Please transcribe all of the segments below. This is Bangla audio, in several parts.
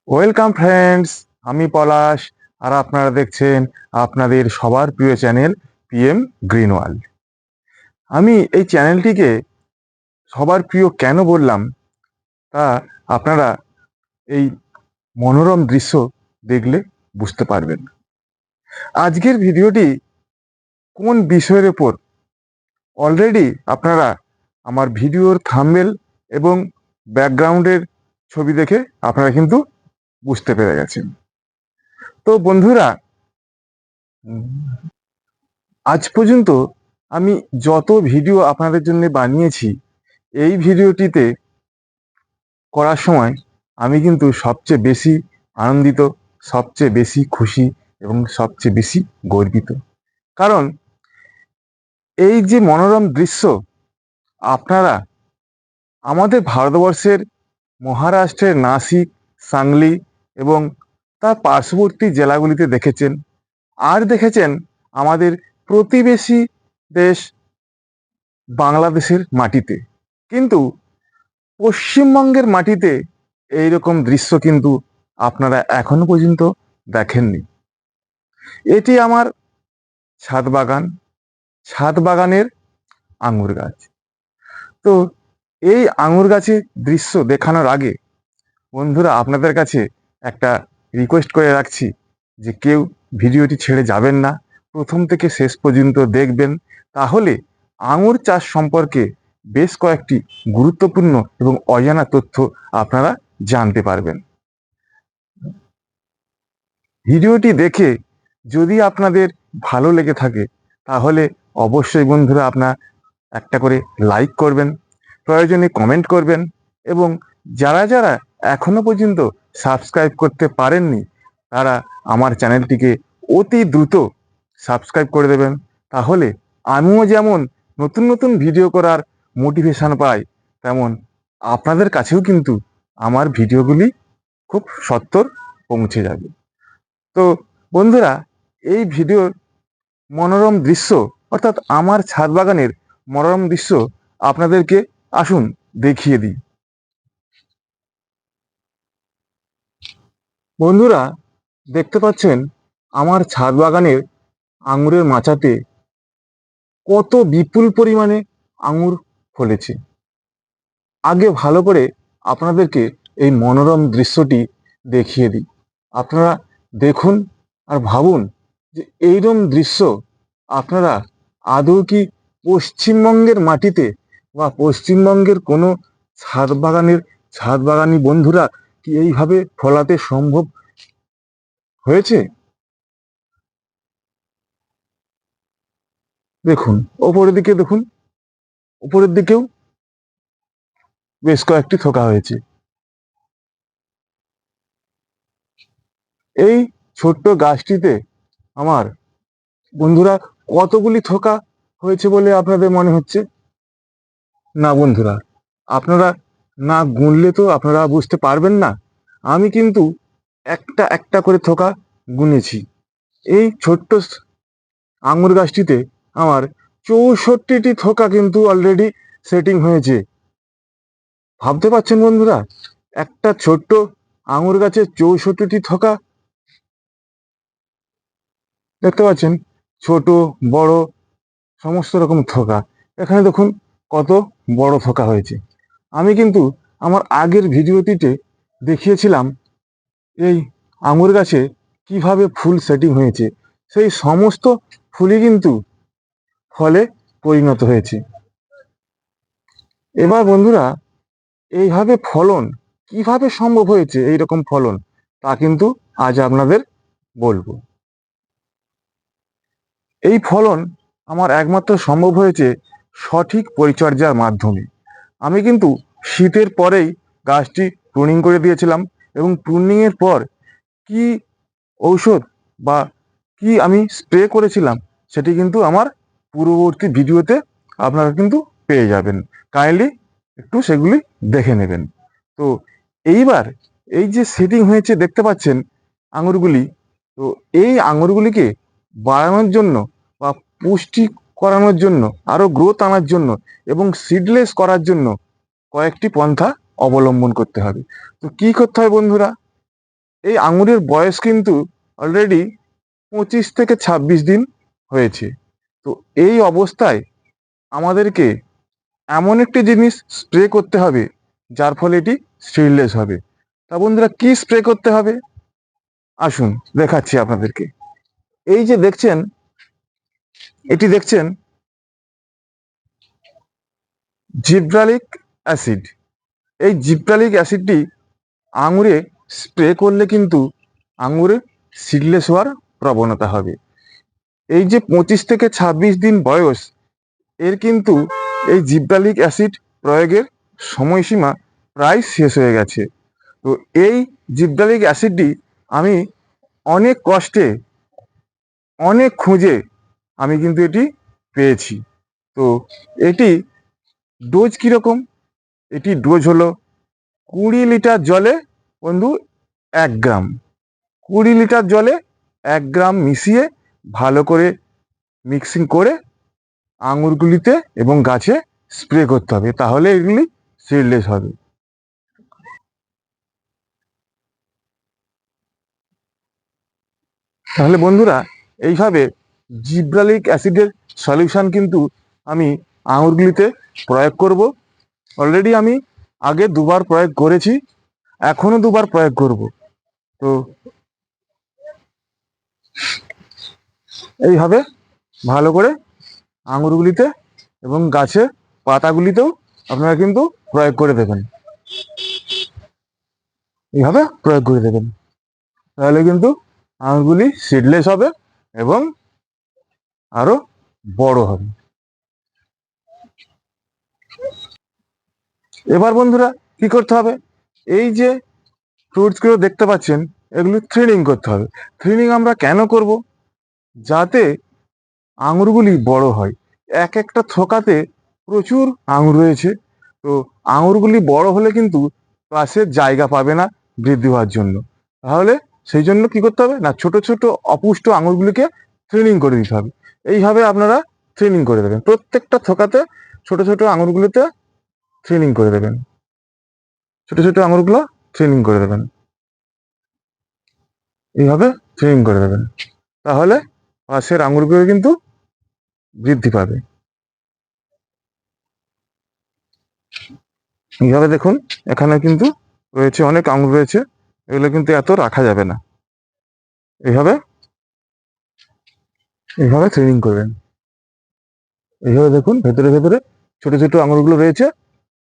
ওয়েলকাম ফ্রেন্ডস, আমি পলাশ। আর আপনারা দেখছেন আপনাদের সবার প্রিয় চ্যানেল পিএম গ্রিন ওয়ার্ল্ড। আমি এই চ্যানেলটিকে সবার প্রিয় কেন বললাম তা আপনারা এই মনোরম দৃশ্য দেখলে বুঝতে পারবেন। আজকের ভিডিওটি কোন বিষয়ের উপর অলরেডি আপনারা আমার ভিডিওর থাম্বনেল এবং ব্যাকগ্রাউন্ডের ছবি দেখে আপনারা কিন্তু বুঝতে পেরে গেছেন। তো বন্ধুরা, আজ পর্যন্ত আমি যত ভিডিও আপনাদের জন্য বানিয়েছি, এই ভিডিওটিতে করার সময় আমি কিন্তু সবচেয়ে বেশি আনন্দিত, সবচেয়ে বেশি খুশি এবং সবচেয়ে বেশি গর্বিত। কারণ এই যে মনোরম দৃশ্য আপনারা আমাদের ভারতবর্ষের মহারাষ্ট্রের নাসিক, সাংলি এবং তার পার্শ্ববর্তী জেলাগুলিতে দেখেছেন, আর দেখেছেন আমাদের প্রতিবেশী দেশ বাংলাদেশের মাটিতে। কিন্তু পশ্চিমবঙ্গের মাটিতে এইরকম দৃশ্য কিন্তু আপনারা এখনো পর্যন্ত দেখেননি। এটি আমার ছাদ বাগান, ছাদ বাগানের আঙুর গাছ। তো এই আঙুর গাছের দৃশ্য দেখানোর আগে বন্ধুরা, আপনাদের কাছে একটা রিকোয়েস্ট করে রাখছি যে কেউ ভিডিওটি ছেড়ে যাবেন না, প্রথম থেকে শেষ পর্যন্ত দেখবেন। তাহলে আঙুর চাষ সম্পর্কে বেশ কয়েকটি গুরুত্বপূর্ণ এবং অজানা তথ্য আপনারা জানতে পারবেন। ভিডিওটি দেখে যদি আপনাদের ভালো লেগে থাকে তাহলে অবশ্যই বন্ধুরা আপনার একটা করে লাইক করবেন, প্রয়োজনে কমেন্ট করবেন, এবং যারা যারা এখনো পর্যন্ত সাবস্ক্রাইব করতে পারেননি তারা আমার চ্যানেলটিকে অতি দ্রুত সাবস্ক্রাইব করে দেবেন। তাহলে আমিও যেমন নতুন নতুন ভিডিও করার মোটিভেশন পাই, তেমন আপনাদের কাছেও কিন্তু আমার ভিডিওগুলি খুব সত্বর পৌঁছে যাবে। তো বন্ধুরা, এই ভিডিওর মনোরম দৃশ্য অর্থাৎ আমার ছাদ বাগানের মনোরম দৃশ্য আপনাদেরকে আসুন দেখিয়ে দিই। বন্ধুরা, দেখতে পাচ্ছেন আমার ছাদ বাগানের আঙুরের মাচাতে কত বিপুল পরিমাণে আঙুর ফলেছে। আগে ভালো করে আপনাদেরকে এই মনোরম দৃশ্যটি দেখিয়ে দিই। আপনারা দেখুন আর ভাবুন যে এইরকম দৃশ্য আপনারা আদৌ কি পশ্চিমবঙ্গের মাটিতে বা পশ্চিমবঙ্গের কোনো ছাদ বাগানি বন্ধুরা কি এইভাবে ফলাতে সম্ভব হয়েছে? দেখুন, ওপরের দিকে দেখুন, উপরের দিকেও বেশ কয়েকটি থোকা হয়েছে। এই ছোট্ট গাছটিতে আমার বন্ধুরা কতগুলি থোকা হয়েছে বলে আপনাদের মনে হচ্ছে? না বন্ধুরা, আপনারা না গুনলে তো আপনারা বুঝতে পারবেন না। আমি কিন্তু একটা একটা করে থোকা গুনেছি। এই ছোট্ট আঙুর গাছটিতে আমার 64টি থোকা কিন্তু অলরেডি সেটিং হয়েছে। ভাবতে পারছেন বন্ধুরা, একটা ছোট্ট আঙুর গাছে 64টি থোকা! দেখতে পাচ্ছেন ছোট বড় সমস্ত রকম থোকা। এখানে দেখুন কত বড় থোকা হয়েছে। আমি কিন্তু আমার আগের ভিডিওটিতে দেখিয়েছিলাম এই আঙুর গাছে কিভাবে ফুল সেটিং হয়েছে। সেই সমস্ত ফুলই কিন্তু ফলে পরিণত হয়েছে। এবার বন্ধুরা, এইভাবে ফলন কিভাবে সম্ভব হয়েছে, এইরকম ফলন তা কিন্তু আজ আপনাদের বলবো। এই ফলন আমার একমাত্র সম্ভব হয়েছে সঠিক পরিচর্যার মাধ্যমে। আমি কিন্তু শীতের পরেই গাছটি প্রুনিং করে দিয়েছিলাম, এবং প্রুনিংয়ের পর কি ঔষধ বা কি আমি স্প্রে করেছিলাম সেটি কিন্তু আমার পূর্ববর্তী ভিডিওতে আপনারা কিন্তু পেয়ে যাবেন। কাইন্ডলি একটু সেগুলি দেখে নেবেন। তো এইবার এই যে সেটিং হয়েছে দেখতে পাচ্ছেন আঙুরগুলি, তো এই আঙুরগুলিকে বাড়ানোর জন্য বা পুষ্টি করানোর জন্য, আরো গ্রোথ আনার জন্য এবং সিডলেস করার জন্য কয়েকটি পন্থা অবলম্বন করতে হবে। তো কি করতে হয় বন্ধুরা? এই আঙুরের বয়স কিন্তু অলরেডি 25 থেকে 26 দিন হয়েছে। তো এই অবস্থায় আমাদেরকে এমন একটি জিনিস স্প্রে করতে হবে যার ফলে এটি সিডলেস হবে। তা বন্ধুরা, কি স্প্রে করতে হবে আসুন দেখাচ্ছি আপনাদেরকে। এই যে দেখছেন, এটি দেখছেন জিব্রালিক অ্যাসিড। এই জিব্রালিক অ্যাসিডটি আঙুরে স্প্রে করলে কিন্তু আঙুরে সিডলেস হওয়ার প্রবণতা হবে। এই যে 25 থেকে 26 দিন বয়স, এর কিন্তু এই জিব্রালিক অ্যাসিড প্রয়োগের সময়সীমা প্রায় শেষ হয়ে গেছে। তো এই জিব্রালিক অ্যাসিডটি আমি অনেক কষ্টে, অনেক খুঁজে আমি কিন্তু এটি পেয়েছি। তো এটি ডোজ কীরকম? এটি ডোজ হলো 20 লিটার জলে বন্ধু 1 গ্রাম। 20 লিটার জলে 1 গ্রাম মিশিয়ে ভালো করে মিক্সিং করে আঙুরগুলিতে এবং গাছে স্প্রে করতে হবে, তাহলে এগুলি সিডলেস হবে। তাহলে বন্ধুরা, এইভাবে জিব্রালিক অ্যাসিডের সলিউশন কিন্তু আমি আঙুরগুলিতে প্রয়োগ করব। অলরেডি আমি আগে 2বার প্রয়োগ করেছি, এখনো 2বার প্রয়োগ করব। তো এইভাবে ভালো করে আঙুরগুলিতে এবং গাছের পাতাগুলিতেও আপনারা কিন্তু প্রয়োগ করে দেবেন। এইভাবে প্রয়োগ করে দেবেন, তাহলে কিন্তু আঙুরগুলি সিডলেস হবে এবং আরো বড় হবে। এবার বন্ধুরা কি করতে হবে? এই যে ফ্রুটসগুলো দেখতে পাচ্ছেন, এগুলো থ্রিনিং করতে হবে। থ্রিনিং আমরা কেন করব? যাতে আঙুরগুলি বড় হয়। এক একটা থোকাতে প্রচুর আঙুর রয়েছে। তো আঙুরগুলি বড় হলে কিন্তু গাছের জায়গা পাবে না বৃদ্ধি হওয়ার জন্য। তাহলে সেই জন্য কি করতে হবে না, ছোট ছোট অপুষ্ট আঙুরগুলিকে থ্রিনিং করে দিতে হবে। এইভাবে আপনারা থ্রিনিং করে দেবেন, প্রত্যেকটা থোকাতে ছোট ছোট আঙুরগুলোতে থ্রিনিং করে দেবেন, ছোট ছোট আঙুরগুলো থ্রিনিং করে দেবেন। এইভাবে থ্রিনিং করে দেবেন, তাহলে পাশের আঙুরগুলো কিন্তু বৃদ্ধি পাবে। এইভাবে দেখুন, এখানে কিন্তু রয়েছে অনেক আঙুর রয়েছে, এগুলো কিন্তু এত রাখা যাবে না। এইভাবে এইভাবে থ্রিনিং করবেন। এইভাবে দেখুন, ভেতরে ভেতরে ছোট ছোট আঙুরগুলো রয়েছে,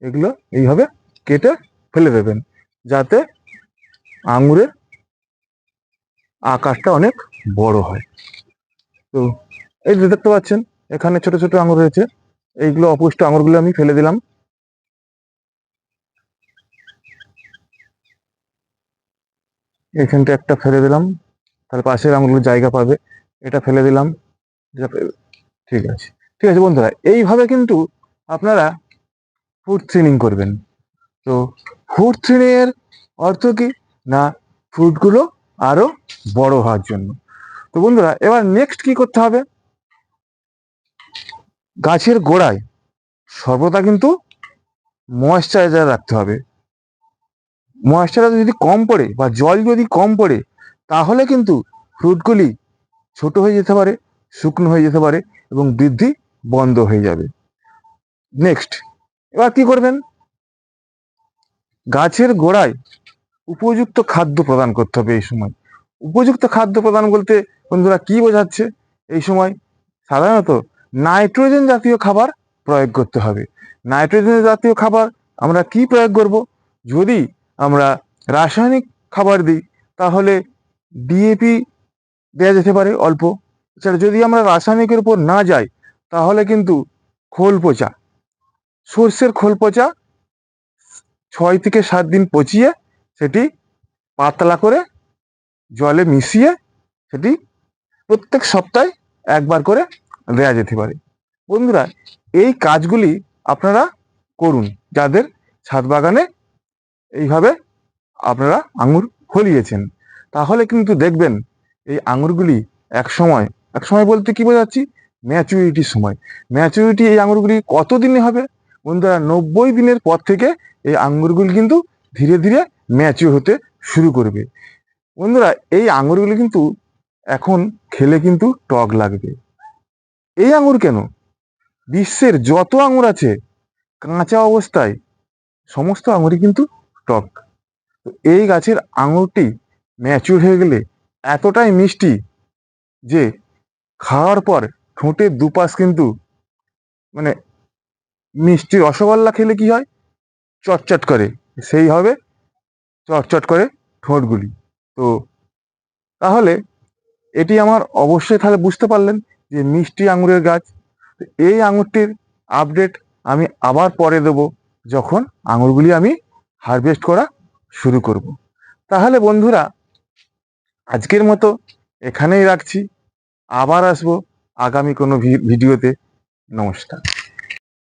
এগুলো এইভাবে কেটে ফেলে দেবেন, যাতে আঙুরের আকারটা অনেক বড় হয়। তো এই যে দেখতে পাচ্ছেন, এখানে ছোট ছোট আঙুর রয়েছে, এইগুলো অপুষ্ট আঙুরগুলো আমি ফেলে দিলাম। এখানটা একটা ফেলে দিলাম, তাহলে পাশের আঙুরগুলো জায়গা পাবে। এটা ফেলে দিলাম, ঠিক আছে। ঠিক আছে বন্ধুরা, এইভাবে কিন্তু আপনারা ফুড থ্রিনিং করবেন। তো ফুড থ্রিনিং এর অর্থ কি না, ফ্রুটগুলো আরো বড় হওয়ার জন্য। তো বন্ধুরা, এবার নেক্সট কি করতে হবে? গাছের গোড়ায় সর্বদা কিন্তু ময়েশ্চারাইজার রাখতে হবে। ময়েশ্চারাইজার যদি কম পড়ে বা জল যদি কম পড়ে, তাহলে কিন্তু ফ্রুটগুলি ছোট হয়ে যেতে পারে, শুকনো হয়ে যেতে পারে এবং বৃদ্ধি বন্ধ হয়ে যাবে। নেক্সট, এবার কি করবেন? গাছের গোড়ায় উপযুক্ত খাদ্য প্রদান করতে হবে। এই সময় উপযুক্ত খাদ্য প্রদান বলতে বন্ধুরা কি বোঝাচ্ছে? এই সময় সাধারণত নাইট্রোজেন জাতীয় খাবার প্রয়োগ করতে হবে। নাইট্রোজেন জাতীয় খাবার আমরা কি প্রয়োগ করব? যদি আমরা রাসায়নিক খাবার দিই, তাহলে ডিএপি দেওয়া যেতে পারে অল্প। এছাড়া যদি আমরা রাসায়নিকের উপর না যাই, তাহলে কিন্তু খোল পচা, সর্ষের খোল পচা 6 থেকে 7 দিন পচিয়ে সেটি পাতলা করে জলে মিশিয়ে সেটি প্রত্যেক সপ্তাহে একবার করে দেয়া যেতে পারে। বন্ধুরা, এই কাজগুলি আপনারা করুন, যাদের ছাদ বাগানে এইভাবে আপনারা আঙুর ফলিয়েছেন। তাহলে কিন্তু দেখবেন এই আঙুরগুলি এক সময়, এক সময় বলতে কি বোঝাচ্ছি, ম্যাচুরিটির সময়। ম্যাচুরিটি এই আঙুরগুলি কত দিনে হবে? বন্ধুরা, 90 দিনের পর থেকে এই আঙুরগুলি কিন্তু ধীরে ধীরে ম্যাচিউর হতে শুরু করবে। বন্ধুরা, এই আঙুরগুলি কিন্তু এখন খেলে কিন্তু টক লাগবে। এই আঙুর কেন, বিশ্বের যত আঙুর আছে কাঁচা অবস্থায় সমস্ত আঙুরই কিন্তু টক। তো এই গাছের আঙুরটি ম্যাচিউর হয়ে গেলে এতটাই মিষ্টি যে খাওয়ার পর ঠোঁটের দুপাশ কিন্তু মানে মিষ্টি রসগোল্লা খেলে কি হয়, চটচট করে, সেই হবে চটচট করে ঠোঁটগুলি। তো তাহলে এটি আমার অবশ্যই, তাহলে বুঝতে পারলেন যে মিষ্টি আঙুরের গাছ। তো এই আঙুরটির আপডেট আমি আবার পরে দেব, যখন আঙুরগুলি আমি হারভেস্ট করা শুরু করব। তাহলে বন্ধুরা, আজকের মতো এখানেই রাখছি, আবার আসবো আগামী কোনো ভিডিওতে। নমস্কার।